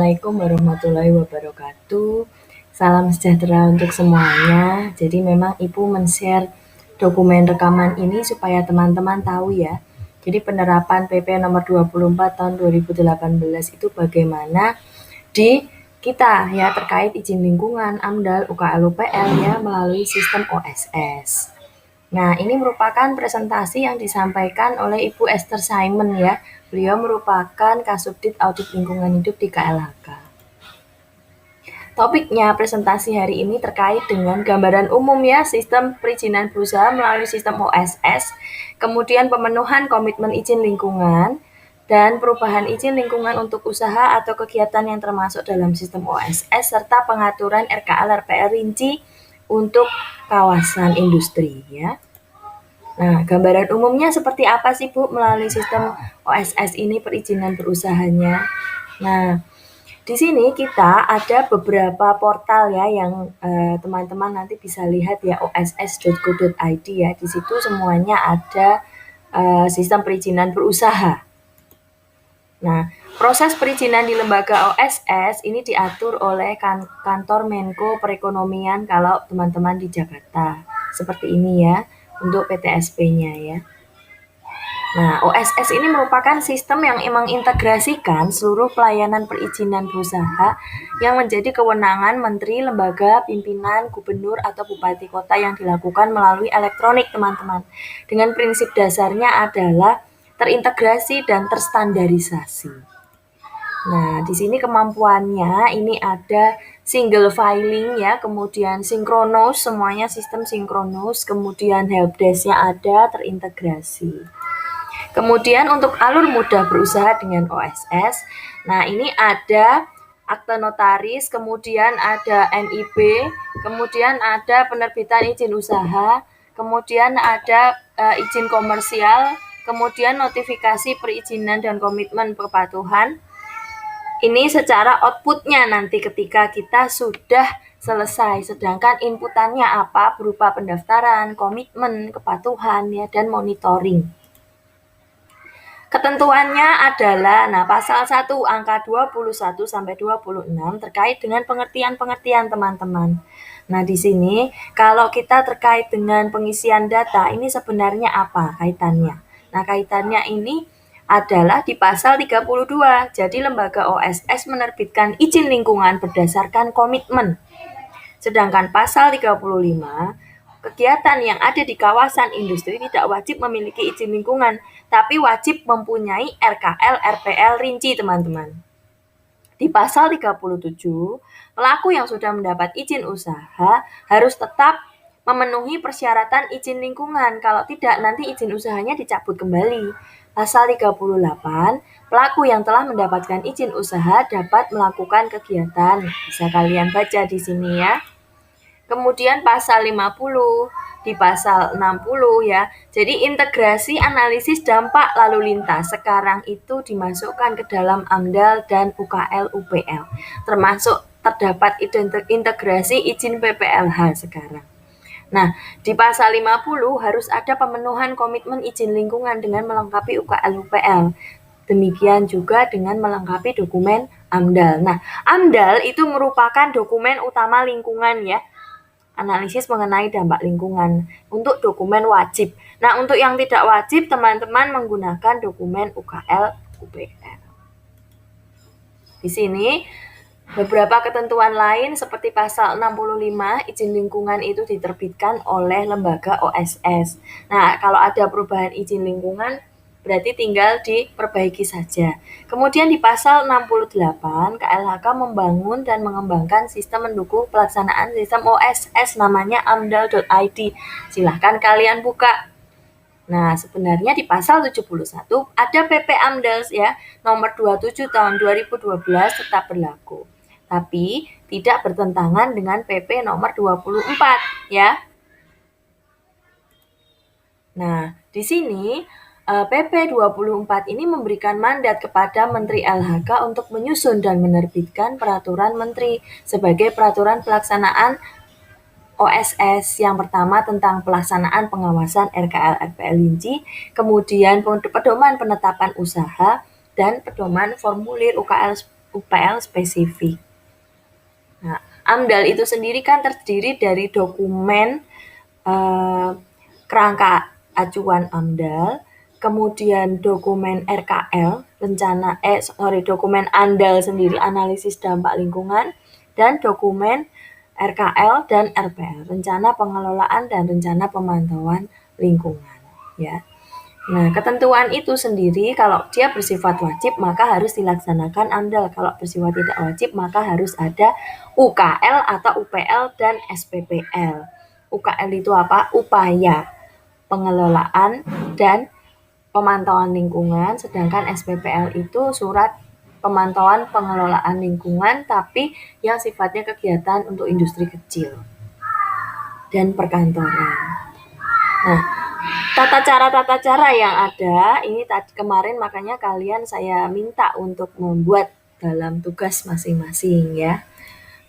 Assalamualaikum warahmatullahi wabarakatuh. Salam sejahtera untuk semuanya. Jadi memang Ibu men-share dokumen rekaman ini supaya teman-teman tahu ya. Jadi penerapan PP nomor 24 tahun 2018 itu bagaimana di kita ya terkait izin lingkungan, AMDAL, UKL, UPL ya melalui sistem OSS. Nah, ini merupakan presentasi yang disampaikan oleh Ibu Esther Simon ya. Beliau merupakan Kasubdit Audit Lingkungan Hidup di KLHK. Topiknya presentasi hari ini terkait dengan gambaran umum ya, sistem perizinan berusaha melalui sistem OSS, kemudian pemenuhan komitmen izin lingkungan, dan perubahan izin lingkungan untuk usaha atau kegiatan yang termasuk dalam sistem OSS, serta pengaturan RKL-RPL rinci untuk kawasan industri ya. Nah, gambaran umumnya seperti apa sih Bu melalui sistem OSS ini perizinan berusahanya? Nah, di sini kita ada beberapa portal ya yang teman-teman nanti bisa lihat ya oss.go.id ya. Di situ semuanya ada sistem perizinan berusaha. Nah, proses perizinan di lembaga OSS ini diatur oleh kantor Menko Perekonomian kalau teman-teman di Jakarta. Seperti ini ya, untuk PTSP-nya ya. Nah, OSS ini merupakan sistem yang mengintegrasikan seluruh pelayanan perizinan berusaha yang menjadi kewenangan menteri, lembaga, pimpinan, gubernur, atau bupati kota yang dilakukan melalui elektronik, teman-teman. Dengan prinsip dasarnya adalah terintegrasi dan terstandarisasi. Nah, di sini kemampuannya ini ada single filing ya, kemudian sinkronus, semuanya sistem sinkronus, kemudian helpdesk-nya ada terintegrasi. Kemudian untuk alur mudah berusaha dengan OSS, nah ini ada akte notaris, kemudian ada NIB, kemudian ada penerbitan izin usaha, kemudian ada izin komersial, kemudian notifikasi perizinan dan komitmen kepatuhan. Ini secara outputnya nanti ketika kita sudah selesai, sedangkan inputannya apa berupa pendaftaran, komitmen, kepatuhan ya, dan monitoring. Ketentuannya adalah, nah pasal 1 angka 21 sampai 26 terkait dengan pengertian-pengertian teman-teman. Nah di sini kalau kita terkait dengan pengisian data ini sebenarnya apa kaitannya? Nah kaitannya ini adalah di pasal 32. Jadi lembaga OSS menerbitkan izin lingkungan berdasarkan komitmen. Sedangkan pasal 35 kegiatan yang ada di kawasan industri tidak wajib memiliki izin lingkungan, tapi wajib mempunyai RKL-RPL rinci, teman-teman. Di pasal 37, pelaku yang sudah mendapat izin usaha harus tetap memenuhi persyaratan izin lingkungan. Kalau tidak, nanti izin usahanya dicabut kembali. Pasal 38, pelaku yang telah mendapatkan izin usaha dapat melakukan kegiatan. Bisa kalian baca di sini ya. Kemudian pasal 50, di pasal 60 ya. Jadi integrasi analisis dampak lalu lintas sekarang itu dimasukkan ke dalam AMDAL dan UKL UPL. Termasuk terdapat integrasi izin PPLH sekarang. Nah, di pasal 50 harus ada pemenuhan komitmen izin lingkungan dengan melengkapi UKL UPL. Demikian juga dengan melengkapi dokumen AMDAL. Nah, AMDAL itu merupakan dokumen utama lingkungan ya. Analisis mengenai dampak lingkungan untuk dokumen wajib. Nah, untuk yang tidak wajib, teman-teman menggunakan dokumen UKL UPL. Di sini beberapa ketentuan lain seperti pasal 65, izin lingkungan itu diterbitkan oleh lembaga OSS. Nah, kalau ada perubahan izin lingkungan, berarti tinggal diperbaiki saja. Kemudian di pasal 68, KLHK membangun dan mengembangkan sistem mendukung pelaksanaan sistem OSS namanya amdal.id. Silahkan kalian buka. Nah, sebenarnya di pasal 71 ada PP AMDAL ya, nomor 27 tahun 2012 tetap berlaku. Tapi tidak bertentangan dengan PP nomor 24 ya. Nah, di sini PP 24 ini memberikan mandat kepada Menteri LHK untuk menyusun dan menerbitkan peraturan menteri sebagai peraturan pelaksanaan OSS. Yang pertama tentang pelaksanaan pengawasan RKL-RPL rinci, kemudian pedoman penetapan usaha, dan pedoman formulir UKL UPL spesifik. Nah, AMDAL itu sendiri kan terdiri dari dokumen kerangka acuan AMDAL, kemudian dokumen RKL, dokumen ANDAL sendiri, analisis dampak lingkungan, dan dokumen RKL dan RPL, rencana pengelolaan dan rencana pemantauan lingkungan. Ya. Nah, ketentuan itu sendiri kalau dia bersifat wajib maka harus dilaksanakan AMDAL. Kalau bersifat tidak wajib maka harus ada UKL atau UPL dan SPPL. UKL itu apa? Upaya pengelolaan dan pemantauan lingkungan, sedangkan SPPL itu surat pemantauan pengelolaan lingkungan tapi yang sifatnya kegiatan untuk industri kecil dan perkantoran. Nah, tata cara yang ada ini tadi kemarin makanya kalian saya minta untuk membuat dalam tugas masing-masing ya.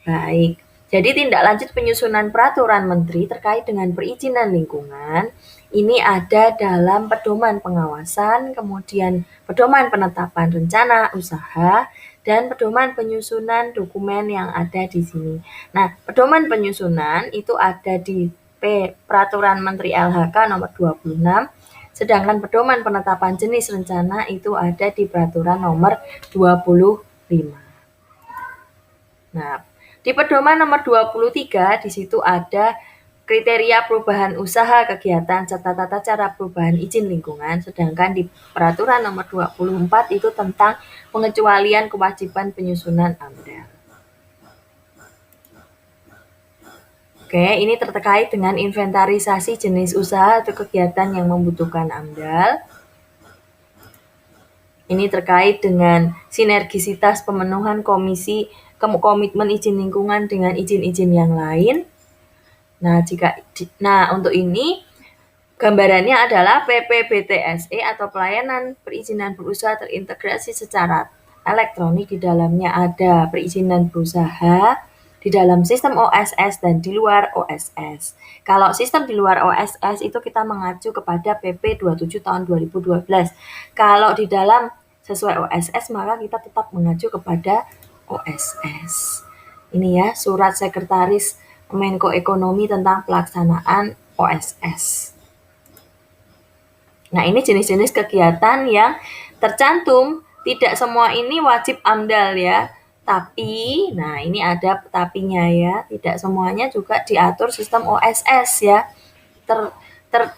Baik. Jadi tindak lanjut penyusunan peraturan menteri terkait dengan perizinan lingkungan ini ada dalam pedoman pengawasan, kemudian pedoman penetapan rencana usaha, dan pedoman penyusunan dokumen yang ada di sini. Nah, pedoman penyusunan itu ada di Peraturan Menteri LHK nomor 26, sedangkan pedoman penetapan jenis rencana itu ada di Peraturan nomor 25. Nah, di pedoman nomor 23 di situ ada kriteria perubahan usaha kegiatan serta tata cara perubahan izin lingkungan, sedangkan di Peraturan nomor 24 itu tentang pengecualian kewajiban penyusunan AMDAL. Oke, ini terkait dengan inventarisasi jenis usaha atau kegiatan yang membutuhkan AMDAL. Ini terkait dengan sinergisitas pemenuhan komitmen izin lingkungan dengan izin-izin yang lain. Nah, untuk ini gambarannya adalah PPBTSE atau pelayanan perizinan berusaha terintegrasi secara elektronik. Di dalamnya ada perizinan berusaha di dalam sistem OSS dan di luar OSS. Kalau sistem di luar OSS itu kita mengacu kepada PP 27 tahun 2012. Kalau di dalam sesuai OSS maka kita tetap mengacu kepada OSS. Ini ya surat sekretaris Menko Ekonomi tentang pelaksanaan OSS. Nah, ini jenis-jenis kegiatan yang tercantum. Tidak semua ini wajib AMDAL ya. Tapi, nah ini ada tapinya ya. Tidak semuanya juga diatur sistem OSS ya.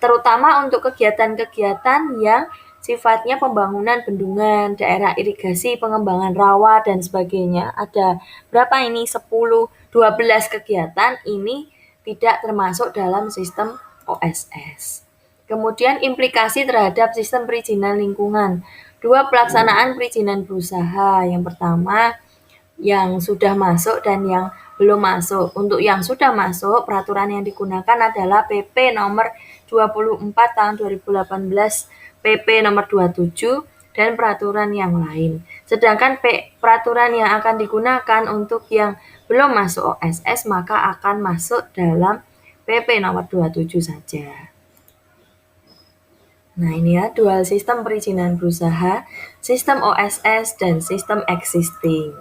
Terutama untuk kegiatan-kegiatan yang sifatnya pembangunan bendungan, daerah irigasi, pengembangan rawa, dan sebagainya. Ada berapa ini? 10, 12 kegiatan ini tidak termasuk dalam sistem OSS. Kemudian implikasi terhadap sistem perizinan lingkungan. 2 pelaksanaan perizinan berusaha. Yang pertama, yang sudah masuk dan yang belum masuk. Untuk yang sudah masuk, peraturan yang digunakan adalah PP nomor 24 tahun 2018, PP nomor 27, dan peraturan yang lain. Sedangkan peraturan yang akan digunakan untuk yang belum masuk OSS maka akan masuk dalam PP nomor 27 saja. Nah, ini ya, dual sistem perizinan berusaha, sistem OSS, dan sistem existing.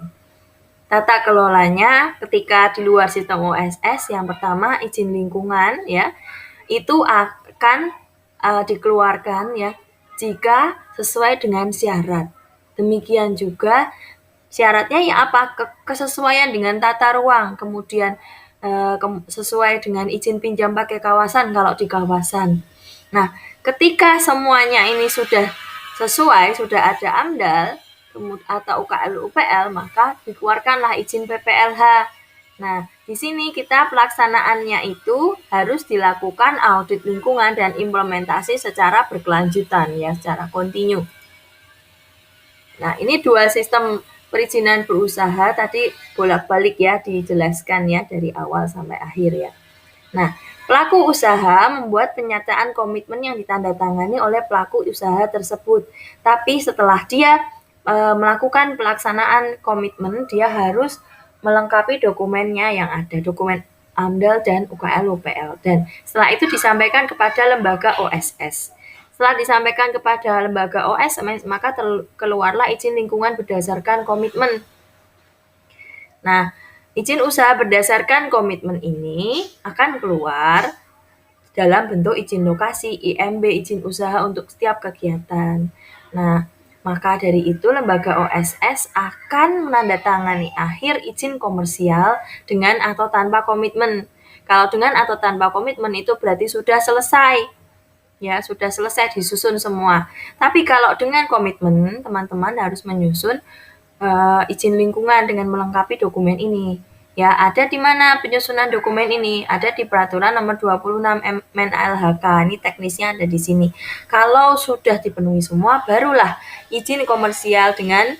Tata kelolanya ketika di luar sistem OSS, yang pertama izin lingkungan ya, itu akan dikeluarkan ya jika sesuai dengan syarat. Demikian juga syaratnya ya apa? Kesesuaian dengan tata ruang, kemudian sesuai dengan izin pinjam pakai kawasan kalau di kawasan. Nah, ketika semuanya ini sudah sesuai, sudah ada AMDAL atau UKL UPL, maka dikeluarkanlah izin PPLH. Nah, di sini kita pelaksanaannya itu harus dilakukan audit lingkungan dan implementasi secara berkelanjutan ya, secara kontinu. Nah, ini dua sistem perizinan berusaha tadi bolak-balik ya dijelaskan ya dari awal sampai akhir ya. Nah, pelaku usaha membuat penyataan komitmen yang ditandatangani oleh pelaku usaha tersebut. Tapi setelah dia melakukan pelaksanaan komitmen, dia harus melengkapi dokumennya yang ada, dokumen AMDAL dan UKL UPL. Dan setelah itu disampaikan kepada lembaga OSS. Setelah disampaikan kepada lembaga OSS, maka keluarlah izin lingkungan berdasarkan komitmen Nah, izin usaha berdasarkan komitmen ini akan keluar dalam bentuk izin lokasi, IMB, izin usaha untuk setiap kegiatan. Nah, maka dari itu lembaga OSS akan menandatangani akhir izin komersial dengan atau tanpa komitmen. Kalau dengan atau tanpa komitmen itu berarti sudah selesai. Ya, sudah selesai disusun semua. Tapi kalau dengan komitmen, teman-teman harus menyusun izin lingkungan dengan melengkapi dokumen ini. Ya, ada di mana penyusunan dokumen ini? Ada di Peraturan Nomor 26 Men-LHK. Ini teknisnya ada di sini. Kalau sudah dipenuhi semua, barulah izin komersial dengan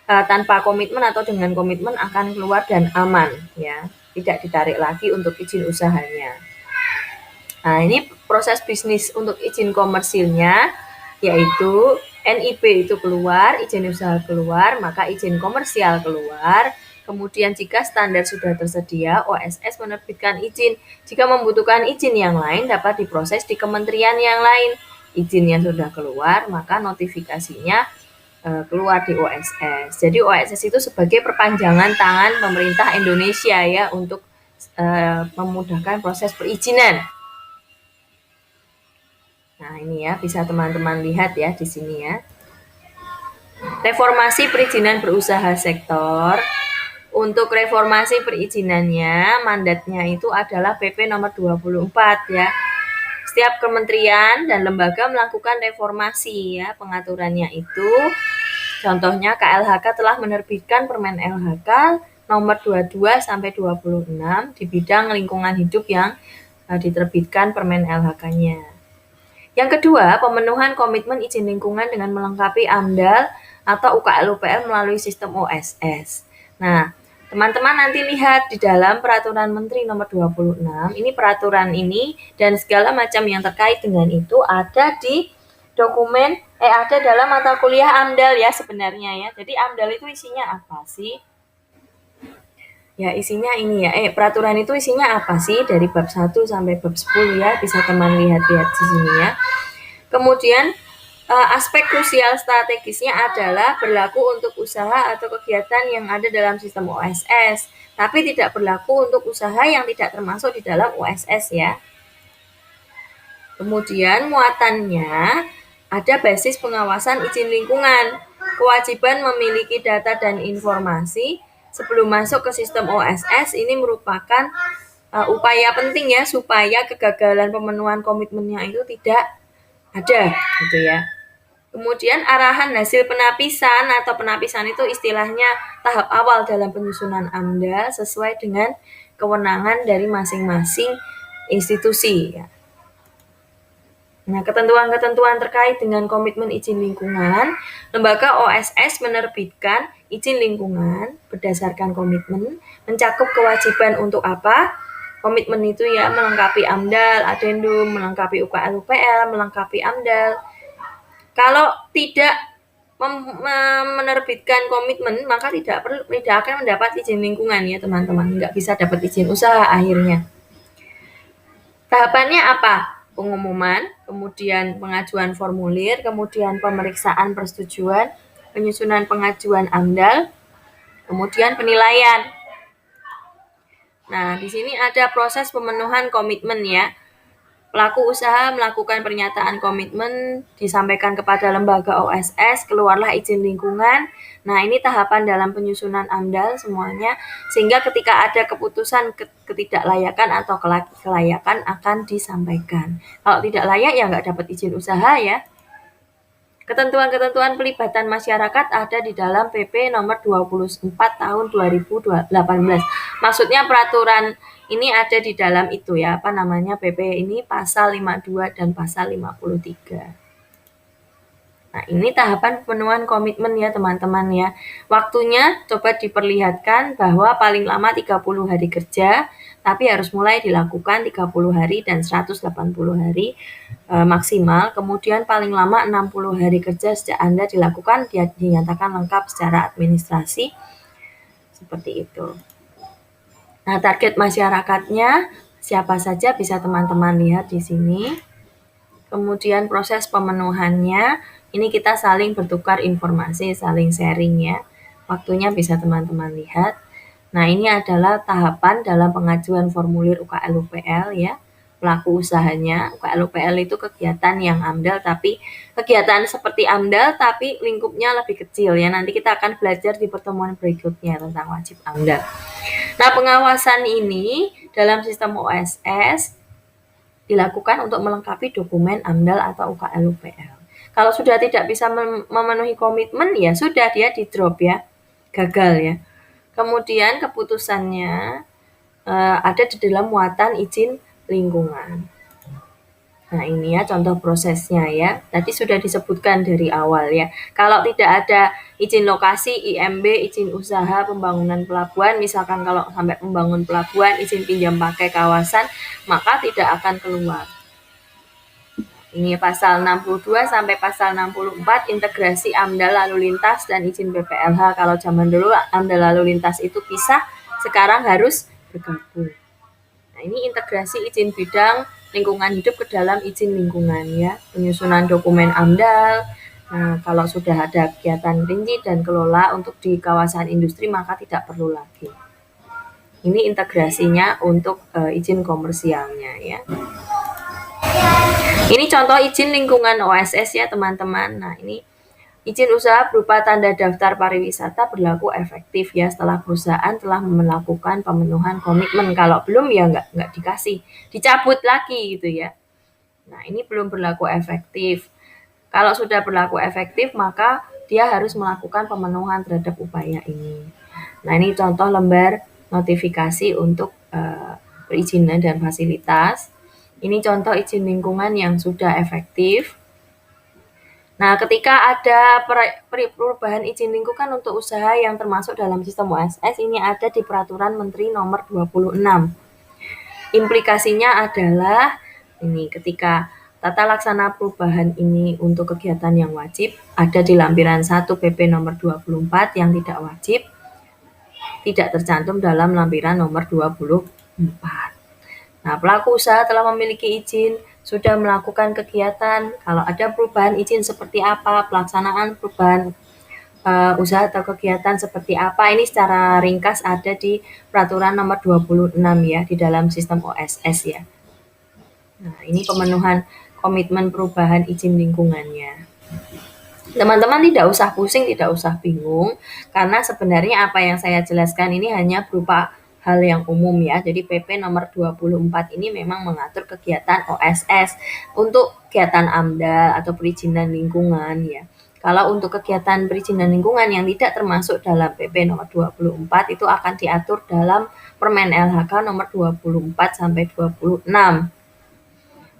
tanpa komitmen atau dengan komitmen akan keluar dan aman, ya. Tidak ditarik lagi untuk izin usahanya. Nah, ini proses bisnis untuk izin komersilnya, yaitu NIP itu keluar, izin usaha keluar, maka izin komersial keluar. Kemudian jika standar sudah tersedia, OSS menerbitkan izin. Jika membutuhkan izin yang lain, dapat diproses di kementerian yang lain. Izinnya sudah keluar, maka notifikasinya keluar di OSS. Jadi OSS itu sebagai perpanjangan tangan pemerintah Indonesia ya untuk memudahkan proses perizinan. Nah, ini ya, bisa teman-teman lihat ya di sini ya. Reformasi perizinan berusaha sektor. Untuk reformasi perizinannya, mandatnya itu adalah PP nomor 24 ya. Setiap kementerian dan lembaga melakukan reformasi ya, pengaturannya itu. Contohnya KLHK telah menerbitkan Permen LHK nomor 22 sampai 26 di bidang lingkungan hidup yang diterbitkan Permen LHK-nya. Yang kedua, pemenuhan komitmen izin lingkungan dengan melengkapi AMDAL atau UKL-UPL melalui sistem OSS. Nah, teman-teman nanti lihat di dalam Peraturan Menteri Nomor 26, ini peraturan ini dan segala macam yang terkait dengan itu ada di dokumen, ada dalam mata kuliah AMDAL ya sebenarnya ya. Jadi AMDAL itu isinya apa sih? Ya, isinya ini ya. Peraturan itu isinya apa sih? Dari bab 1 sampai bab 10 ya. Bisa teman lihat-lihat di sini ya. Kemudian, aspek krusial strategisnya adalah berlaku untuk usaha atau kegiatan yang ada dalam sistem OSS, tapi tidak berlaku untuk usaha yang tidak termasuk di dalam OSS ya. Kemudian, muatannya ada basis pengawasan izin lingkungan, kewajiban memiliki data dan informasi sebelum masuk ke sistem OSS. Ini merupakan upaya penting ya supaya kegagalan pemenuhan komitmennya itu tidak ada gitu ya. Kemudian arahan hasil penapisan atau penapisan itu istilahnya tahap awal dalam penyusunan AMDAL sesuai dengan kewenangan dari masing-masing institusi ya. Nah, ketentuan-ketentuan terkait dengan komitmen izin lingkungan, lembaga OSS menerbitkan izin lingkungan berdasarkan komitmen, mencakup kewajiban untuk apa? Komitmen itu ya melengkapi AMDAL, adendum, melengkapi UKL-UPL, melengkapi AMDAL. Kalau tidak menerbitkan komitmen, maka tidak akan mendapat izin lingkungan ya teman-teman, nggak bisa dapat izin usaha akhirnya. Tahapannya apa? Pengumuman, kemudian pengajuan formulir, kemudian pemeriksaan persetujuan, penyusunan pengajuan AMDAL, kemudian penilaian. Nah, di sini ada proses pemenuhan komitmen ya. Pelaku usaha melakukan pernyataan komitmen, disampaikan kepada lembaga OSS, keluarlah izin lingkungan. Nah, ini tahapan dalam penyusunan AMDAL semuanya, sehingga ketika ada keputusan ketidaklayakan atau kelayakan akan disampaikan. Kalau tidak layak ya nggak dapat izin usaha ya. Ketentuan-ketentuan pelibatan masyarakat ada di dalam PP nomor 24 tahun 2018. Maksudnya peraturan ini ada di dalam itu ya, PP ini pasal 52 dan pasal 53. Nah, ini tahapan pemenuhan komitmen ya teman-teman ya. Waktunya coba diperlihatkan bahwa paling lama 30 hari kerja, tapi harus mulai dilakukan 30 hari dan 180 hari maksimal. Kemudian paling lama 60 hari kerja sejak Anda dilakukan, dinyatakan lengkap secara administrasi. Seperti itu. Nah, target masyarakatnya siapa saja bisa teman-teman lihat di sini. Kemudian proses pemenuhannya, ini kita saling bertukar informasi, saling sharing ya. Waktunya bisa teman-teman lihat. Nah, ini adalah tahapan dalam pengajuan formulir UKL-UPL ya. Pelaku usahanya, UKL-UPL itu kegiatan yang AMDAL tapi kegiatan seperti AMDAL tapi lingkupnya lebih kecil ya. Nanti kita akan belajar di pertemuan berikutnya tentang wajib AMDAL. Nah, pengawasan ini dalam sistem OSS dilakukan untuk melengkapi dokumen AMDAL atau UKL-UPL. Kalau sudah tidak bisa memenuhi komitmen, ya sudah dia di-drop ya, gagal ya. Kemudian keputusannya ada di dalam muatan izin lingkungan. Nah, ini ya contoh prosesnya ya. Tadi sudah disebutkan dari awal ya. Kalau tidak ada izin lokasi, IMB, izin usaha, pembangunan pelabuhan, misalkan kalau sampai membangun pelabuhan, izin pinjam pakai kawasan, maka tidak akan keluar. Ini pasal 62 sampai pasal 64 integrasi AMDAL lalu lintas dan izin PPLH. Kalau zaman dulu AMDAL lalu lintas itu pisah, sekarang harus bergabung. Nah, ini integrasi izin bidang lingkungan hidup ke dalam izin lingkungan ya. Penyusunan dokumen AMDAL. Nah, kalau sudah ada kegiatan rinci dan kelola untuk di kawasan industri maka tidak perlu lagi. Ini integrasinya untuk izin komersialnya ya. Ini contoh izin lingkungan OSS ya teman-teman. Nah, ini izin usaha berupa tanda daftar pariwisata berlaku efektif ya setelah perusahaan telah melakukan pemenuhan komitmen. Kalau belum ya nggak dikasih, dicabut lagi gitu ya. Nah, ini belum berlaku efektif. Kalau sudah berlaku efektif maka dia harus melakukan pemenuhan terhadap upaya ini. Nah, ini contoh lembar notifikasi untuk perizinan dan fasilitas. Ini contoh izin lingkungan yang sudah efektif. Nah, ketika ada perubahan izin lingkungan untuk usaha yang termasuk dalam sistem OSS, ini ada di Peraturan Menteri Nomor 26. Implikasinya adalah ini ketika tata laksana perubahan ini untuk kegiatan yang wajib ada di lampiran 1 PP Nomor 24 yang tidak wajib, tidak tercantum dalam lampiran nomor 24. Nah, pelaku usaha telah memiliki izin, sudah melakukan kegiatan, kalau ada perubahan izin seperti apa, pelaksanaan perubahan usaha atau kegiatan seperti apa, ini secara ringkas ada di Peraturan Nomor 26 ya, di dalam sistem OSS ya. Nah, ini pemenuhan komitmen perubahan izin lingkungannya. Teman-teman tidak usah pusing, tidak usah bingung, karena sebenarnya apa yang saya jelaskan ini hanya berupa hal yang umum ya. Jadi PP nomor 24 ini memang mengatur kegiatan OSS untuk kegiatan AMDAL atau perizinan lingkungan ya. Kalau untuk kegiatan perizinan lingkungan yang tidak termasuk dalam PP nomor 24 itu akan diatur dalam Permen LHK nomor 24 sampai 26.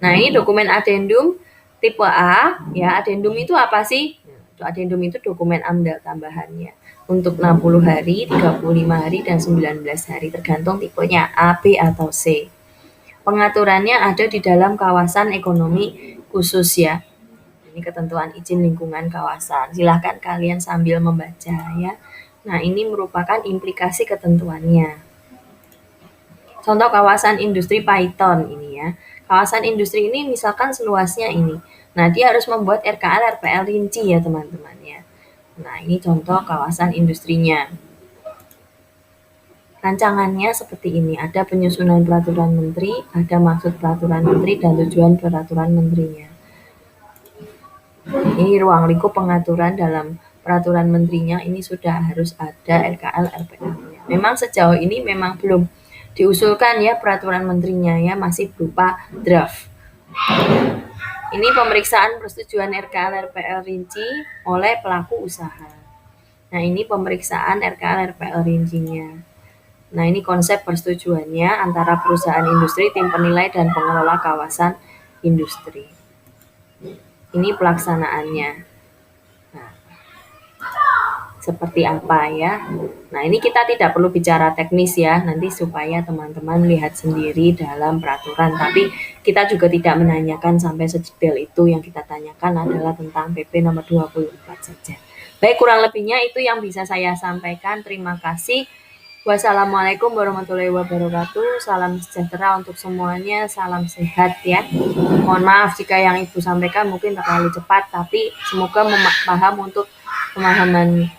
Nah, ini dokumen adendum tipe A ya. Adendum itu apa sih? Adendum itu dokumen AMDAL tambahannya untuk 60 hari, 35 hari, dan 19 hari tergantung tipenya A, B, atau C. Pengaturannya ada di dalam kawasan ekonomi khusus ya. Ini ketentuan izin lingkungan kawasan. Silahkan kalian sambil membaca ya. Nah, ini merupakan implikasi ketentuannya. Contoh kawasan industri Python ini ya. Kawasan industri ini misalkan seluasnya ini. Nah, dia harus membuat RKL RPL rinci ya teman-teman ya. Nah, ini contoh kawasan industrinya. Rancangannya seperti ini. Ada penyusunan peraturan menteri, ada maksud peraturan menteri, dan tujuan peraturan menterinya. Ini ruang lingkup pengaturan dalam peraturan menterinya, ini sudah harus ada RKL RPL-nya. Memang sejauh ini memang belum diusulkan ya peraturan menterinya ya, masih berupa draft. Ini pemeriksaan persetujuan RKL RPL rinci oleh pelaku usaha. Nah, ini pemeriksaan RKL RPL rincinya. Nah, ini konsep persetujuannya antara perusahaan industri, tim penilai, dan pengelola kawasan industri. Ini pelaksanaannya. Nah, seperti apa ya? Nah, ini kita tidak perlu bicara teknis ya, nanti supaya teman-teman lihat sendiri dalam peraturan. Tapi kita juga tidak menanyakan sampai sedetail itu, yang kita tanyakan adalah tentang PP nomor 24 saja. Baik, kurang lebihnya itu yang bisa saya sampaikan. Terima kasih. Wassalamualaikum warahmatullahi wabarakatuh. Salam sejahtera untuk semuanya. Salam sehat ya. Mohon maaf jika yang Ibu sampaikan mungkin terlalu cepat, tapi semoga paham untuk pemahaman